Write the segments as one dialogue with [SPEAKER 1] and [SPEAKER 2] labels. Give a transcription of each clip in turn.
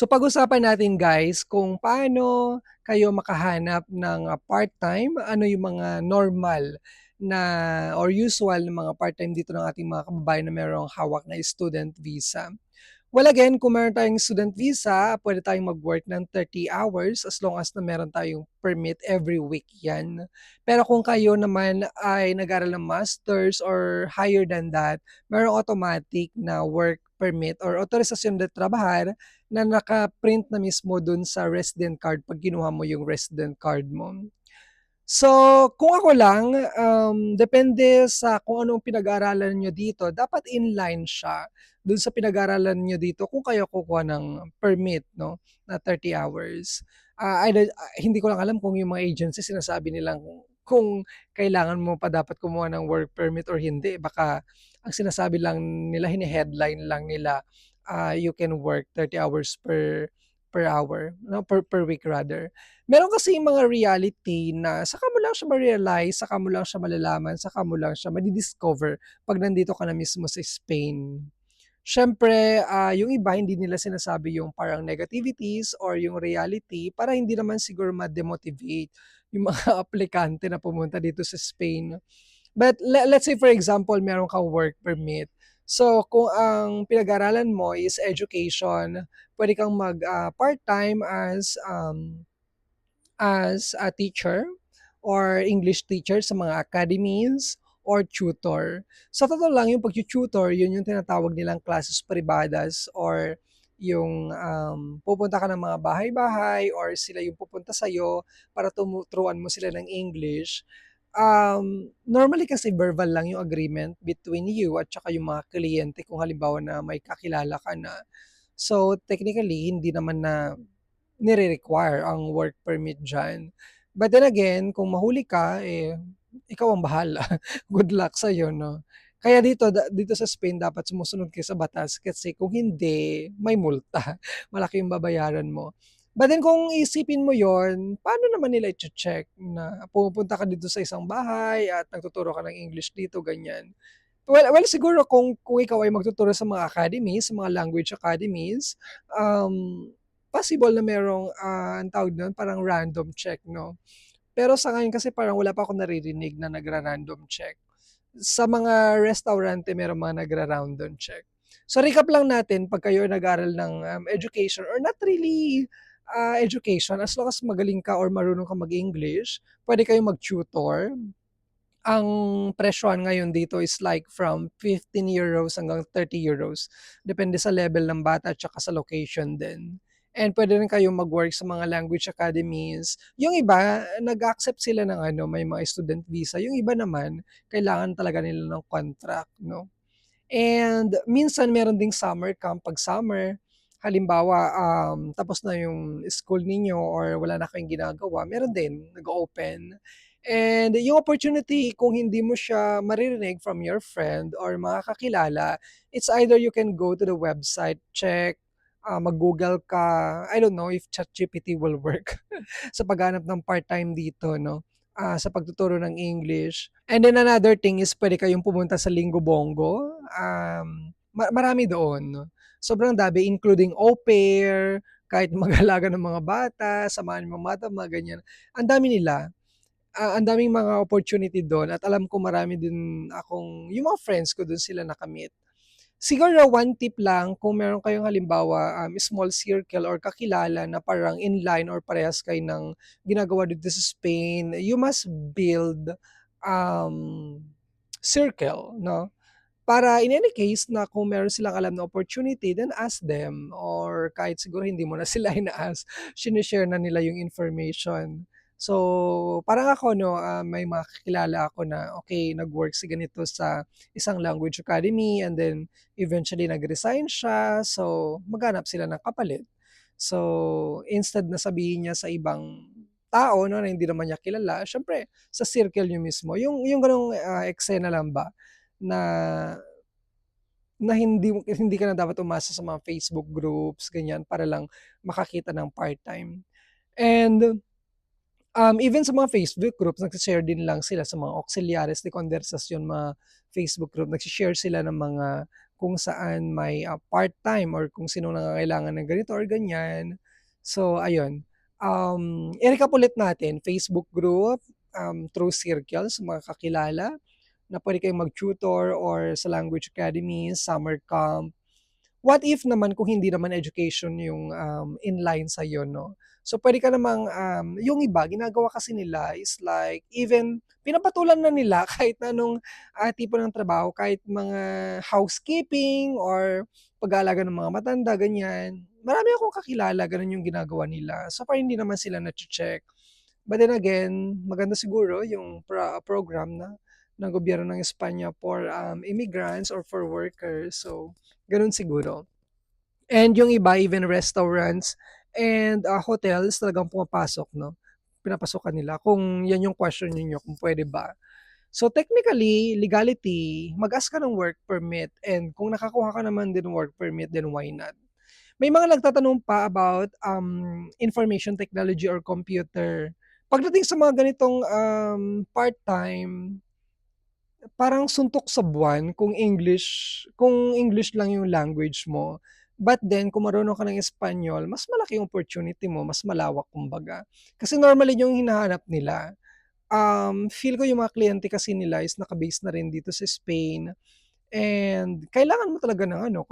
[SPEAKER 1] So pag-usapan natin guys kung paano kayo makahanap ng part-time, ano yung mga normal na or usual na mga part-time dito ng ating mga kababayan na merong hawak na student visa. Well again, kung meron tayong student visa, pwede tayong mag-work ng 30 hours as long as na meron tayong permit every week yan. Pero kung kayo naman ay nag-aral ng masters or higher than that, merong automatic na work permit or autorisasyon de trabajar na naka-print na mismo dun sa resident card pag kinuha mo yung resident card mo. So, kung ako lang, depende sa kung anong pinag-aaralan nyo dito, dapat inline siya dun sa pinag-aaralan nyo dito kung kayo kukuha ng permit, no, na 30 hours. Hindi ko lang alam kung yung mga agency sinasabi nilang kung kailangan mo pa dapat kumuha ng work permit or hindi. Baka ang sinasabi lang nila, hini-headline lang nila, you can work 30 hours per hour, no, per week rather. Meron kasi mga reality na saka mo lang siya ma-realize, saka mo lang siya malalaman, saka mo lang siya madi-discover 'pag nandito ka na mismo sa Spain. Siyempre, yung iba hindi nila sinasabi yung parang negativities or yung reality para hindi naman siguro ma-demotivate yung mga aplikante na pumunta dito sa Spain. But let's say for example, meron kang work permit. So kung ang pinag-aralan mo is education, pwede kang part-time as a teacher or English teacher sa mga academies or tutor. Sa totoo lang, yung pag-tutor, yun yung tinatawag nilang classes privadas or yung pupunta ka ng mga bahay-bahay or sila yung pupunta sa'yo para turuan mo sila ng English. Normally kasi verbal lang yung agreement between you at saka yung mga kliyente kung halimbawa na may kakilala ka na. So technically, hindi naman na nire-require ang work permit diyan. But then again, kung mahuli ka, eh, ikaw ang bahala. Good luck sa'yo, 'no? Kaya dito sa Spain dapat sumusunod kayo sa batas kasi kung hindi, may multa. Malaki yung babayaran mo. But then kung iisipin mo yon, paano naman nila iche-check na pumupunta ka dito sa isang bahay at nagtuturo ka ng English dito, ganyan? Well siguro kung ikaw ay magtuturo sa mga academies, sa mga language academies, possible na merong, ang tawag nun, parang random check, 'no? Pero sa ngayon kasi parang wala pa akong naririnig na nagra-random check. Sa mga restaurante merong mga nagra-random check. So recap lang natin 'pag kayo nag-aral ng, education or not really, education, as long as magaling ka or marunong ka mag-English, puwede kayong mag-tutor. Ang presyohan ngayon dito is like from €15 hanggang €30. Depende sa level ng bata at saka sa location din. And puwede rin kayong mag-work sa mga language academies. Yung iba, nag-a-accept sila ng ano, may mga student visa. Yung iba naman, kailangan talaga nila ng contract, no? And minsan meron ding summer camp 'pag summer. Halimbawa, tapos na yung school ninyo or wala na kayong ginagawa, meron din nag-o-open. And yung opportunity kung hindi mo siya maririnig from your friend or mga kakilala, it's either you can go to the website, check, mag-Google ka. I don't know if ChatGPT will work sa paghahanap ng part-time dito, 'no, sa pagtuturo ng English. And then another thing is puwede kayong pumunta sa Linggo Bongo, marami doon. Sobrang dami including au pair, kahit mag-alaga ng mga bata, samahan yung mga bata, mga ganyan. Ang dami nila, ang daming mga opportunity do'n at alam ko marami din yung mga friends ko do'n sila nakamit. Siguro one tip lang kung meron kayong halimbawa, small circle or kakilala na parang inline or parehas kayo ng ginagawa dito sa Spain, you must build, um, circle, 'no? Para in any case na kung meron silang alam na opportunity, then ask them or kahit siguro hindi mo na sila ina-ask, shine-share na nila yung information. So, parang ako 'no, may mga kakilala ako na okay, nag-work si ganito sa isang language academy and then eventually nag-resign siya, so maghanap sila ng kapalit. So, instead na sabihin niya sa ibang tao 'no, na hindi naman niya kilala, siyempre sa circle niyo mismo, yung gano'ng, eksena lang ba na na hindi ka na dapat umasa sa mga Facebook groups, ganyan, para lang makakita ng part-time. And, even sa mga Facebook groups, nagse-share din lang sila sa mga auxiliares de conversasyon, mga Facebook group, nagse-share sila ng mga kung saan may, part-time or kung sinong nangangailangan ng ganito or ganyan. So ayun, i-recap ulit natin, Facebook group, through circles, mga kakilala na puwede kayong mag-tutor or sa language academy, summer camp. What if naman kung hindi naman education yung, inline sa'yo 'no? So puwede ka namang, yung iba ginagawa kasi nila is like even pinapatulan na nila kahit na anong, tipo ng trabaho, kahit mga housekeeping or pag-aalaga ng mga matanda, ganyan. Marami akong kakilala gano'n yung ginagawa nila. So far hindi naman sila nache-check. But then again, maganda siguro yung program na ng gobyerno ng Espanya for, immigrants or for workers. So gano'n siguro. And yung iba even restaurants and, hotels talagang pumapasok 'no, pinapasukan nila kung 'yan yung question ninyo kung puwede ba. So technically, legality, mag-ask ka ng work permit and kung nakakuha ka naman din ng work permit, then why not? May mga nagtatanong pa about, information technology or computer. Pagdating sa mga ganitong, part-time, parang suntok sa buwan kung English lang yung language mo. But then kung marunong ka ng Espanyol, mas malaki yung opportunity mo, mas malawak kumbaga. Kasi normally yung hinahanap nila, feel ko yung mga kliyente kasi nila is naka-base na rin dito sa Spain. And kailangan mo talaga ng ano,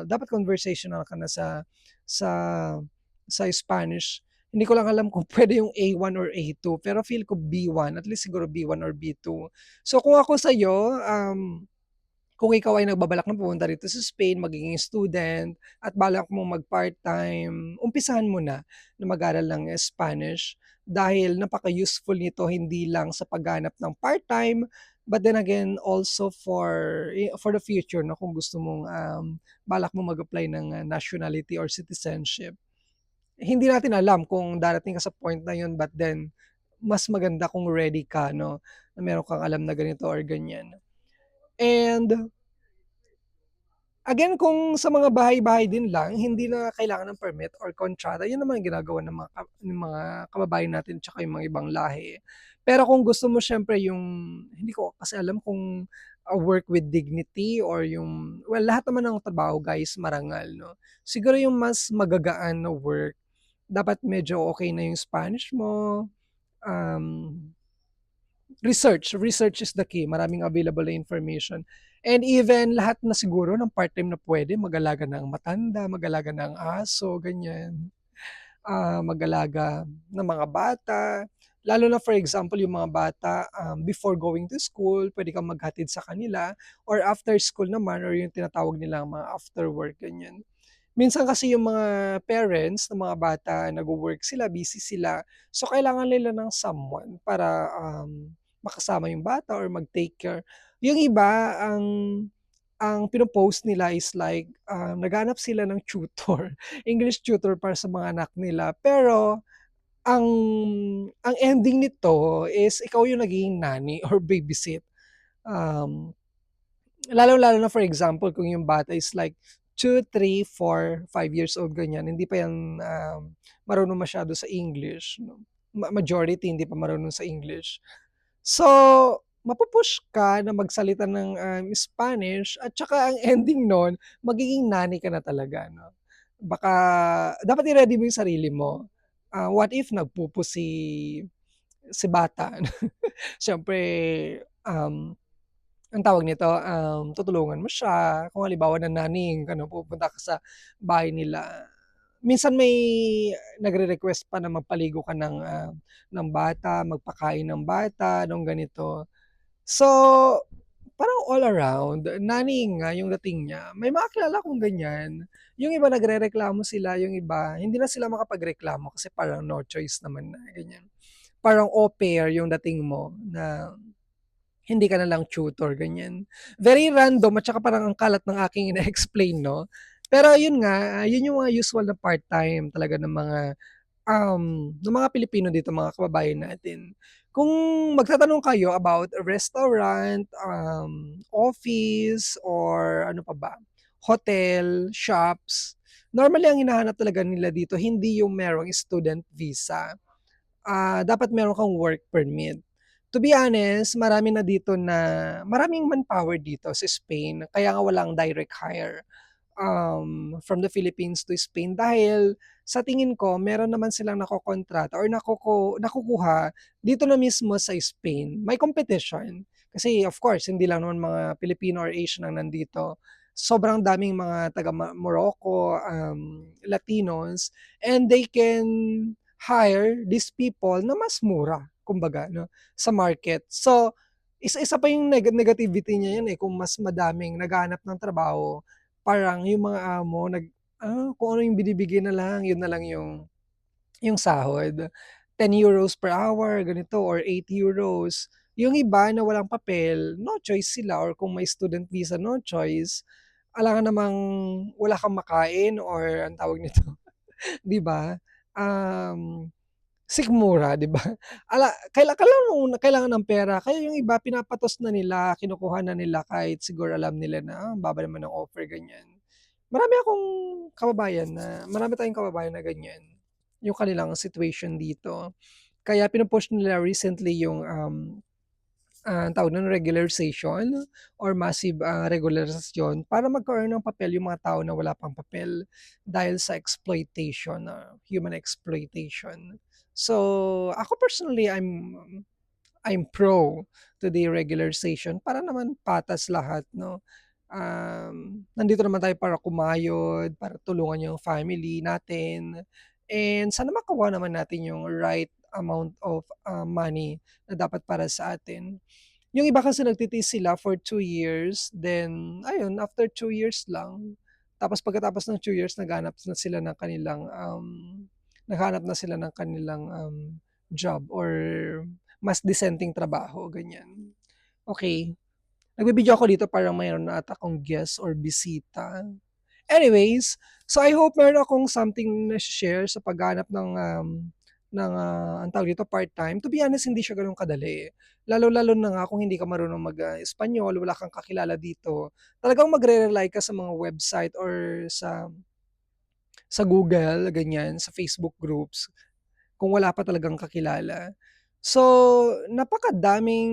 [SPEAKER 1] dapat conversational ka na sa sa Spanish. Hindi ko lang alam kung puwede yung A1 or A2, pero feel ko B1, at least siguro B1 or B2. So kung ako sa'yo, kung ikaw ay nagbabalak na pumunta rito sa Spain, magiging student at balak mong mag-part-time, umpisahan mo na mag-aral ng Spanish dahil napaka-useful nito hindi lang sa paghahanap ng part-time, but then again also for the future 'no, kung gusto mong, balak mo mag-apply ng, nationality or citizenship. Hindi natin alam kung darating ka sa point na yun, but then mas maganda kung ready ka 'no, na meron kang alam na ganito or ganyan. And again, kung sa mga bahay-bahay din lang, hindi na kailangan ng permit or kontrata, yun naman ang ginagawa ng mga kababayan natin tsaka yung mga ibang lahi. Pero kung gusto mo siyempre yung hindi ko kasi alam kung, work with dignity or yung lahat naman ng trabaho guys marangal 'no. Siguro yung mas magagaan na work, dapat medyo okey na yung Spanish mo, um research is the key, maraming available na information. And even lahat na siguro ng part-time na puwede, mag-alaga ng matanda, mag-alaga ng aso, ganyan. Mag-alaga ng mga bata, lalo na for example yung mga bata, before going to school, puwede kang maghatid sa kanila or after school naman or yung tinatawag nilang mga after work, ganyan. Minsan kasi yung mga parents ng mga bata nagwo-work sila, busy sila, so kailangan nila ng someone para, makasama yung bata or mag-take care. Yung iba ang pino-post nila is like, naghahanap sila ng tutor, English tutor para sa mga anak nila. Pero ang ang ending nito is ikaw yung nagiging nanny or babysit. Um Lalong-lalo na for example kung yung bata is like 2, 3, 4, 5 years old ganyan, hindi pa yan, marunong masyado sa English 'no, majority hindi pa marunong sa English. So, ka na magsalita ng, Spanish at tsaka ang ending nun magiging nanay ka na talaga 'no. Baka dapat i-ready mo yung sarili mo. What if nagpupo si bata, siyempre, um ang tawag nito, tutulungan mo siya. Kung halimbawa nanananing ka 'no, pupunta ka sa bahay nila. Minsan may nagre-request pa na magpaligo ka ng bata, magpakain ng bata, nung ganito. So, parang all around, nannying nga yung dating niya. May mga kilala akong ganyan. Yung iba nagrereklamo sila, yung iba hindi na sila makapagreklamo kasi parang no choice naman na, ganyan. Parang au pair yung dating mo na hindi ka na lang tutor, ganyan. Very random at saka parang ang kalat ng aking ine-explain 'no. Pero yun nga, yun yung mga usual na part-time talaga ng mga Pilipino dito, mga kababayan natin. Kung magtatanong kayo about restaurant, office, or ano pa ba, hotel, shops, normally ang hinahanap talaga nila dito hindi yung merong student visa, dapat meron kang work permit. To be honest, maraming manpower dito sa Spain kaya nga walang direct hire from the Philippines to Spain dahil sa tingin ko meron naman silang nakokontrata or nakukuha dito na mismo sa Spain. May competition. Kasi of course, hindi lang naman mga Pilipino or Asian ang nandito. Sobrang daming mga taga Morocco, Latinos, and they can hire these people na mas mura, kumbaga, no, sa market. So, isa-isa pa yung negativity niya yan eh, kung mas madaming naghahanap ng trabaho, parang yung mga amo kung ano yung binibigay na lang yung sahod. 10 euros per hour, ganito, or 8 euros. Yung iba na walang papel, no choice sila, or kung may student visa, no choice. Alangan namang wala kang makain or ang tawag nito, 'di ba? Um, Sikmura, 'di ba? Kailangan ng pera, kaya yung iba pinapatos na nila, kinukuha na nila kahit siguro alam nila na, ang baba naman ng offer, ganyan. Marami tayong kababayan na ganyan, yung kanilang situation dito. Kaya pinu-push nila recently yung, ang tawag nun, regularization or massive, regularisasyon para magkaroon ng papel yung mga tao na wala pang papel dahil sa exploitation, human exploitation. So, ako personally, I'm pro to the regularization para naman patas lahat, no? Nandito naman tayo para kumayod, para tulungan yung family natin, and sana makuha naman natin yung right amount of money na dapat para sa atin. Yung iba kasi nagtitiis sila for 2 years, then ayun, after 2 years lang, tapos pagkatapos ng 2 years naghahanap na sila ng kanilang job or mas dissenting trabaho, ganyan. Okay, nagbibideo ako dito parang mayroon na ata akong guest or bisita. Anyways, so I hope meron akong something na share sa paghanap ang tawag dito, part-time. To be honest, hindi siya gano'n kadali. Lalo-lalo na nga kung hindi ka marunong mag-Espanyol, wala kang kakilala dito. Talagang magre-rely ka sa mga website or sa Google, ganyan, sa Facebook groups, kung wala pa talagang kakilala. So, napakadaming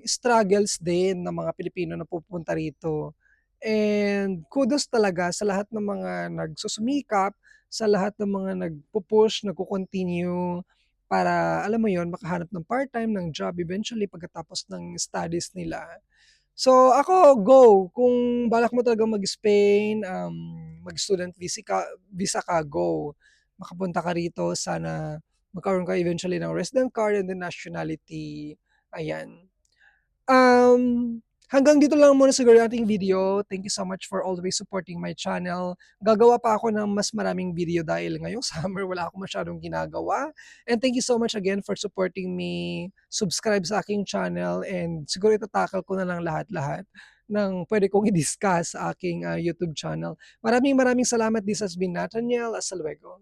[SPEAKER 1] struggles din ng mga Pilipino na pupunta rito. And kudos talaga sa lahat ng mga nagsusumikap, sa lahat ng mga nagpo-push, nagko-continue para, alam mo yon, makahanap ng part-time, ng job eventually pagkatapos ng studies nila. So ako, go. Kung balak mo talagang mag-Spain, mag-student visa ka, go. Makapunta ka rito, sana magkaroon ka eventually ng resident card and then nationality. Ayan. Hanggang dito lang muna siguro yung ating video. Thank you so much for always supporting my channel. Gagawa pa ako ng mas maraming video dahil ngayong summer wala akong masyadong ginagawa. And thank you so much again for supporting me. Subscribe sa aking channel and siguro itatakal ko na lang lahat-lahat ng pwede kong i-discuss sa aking YouTube channel. Maraming maraming salamat. This has been Nathaniel. Hasta luego.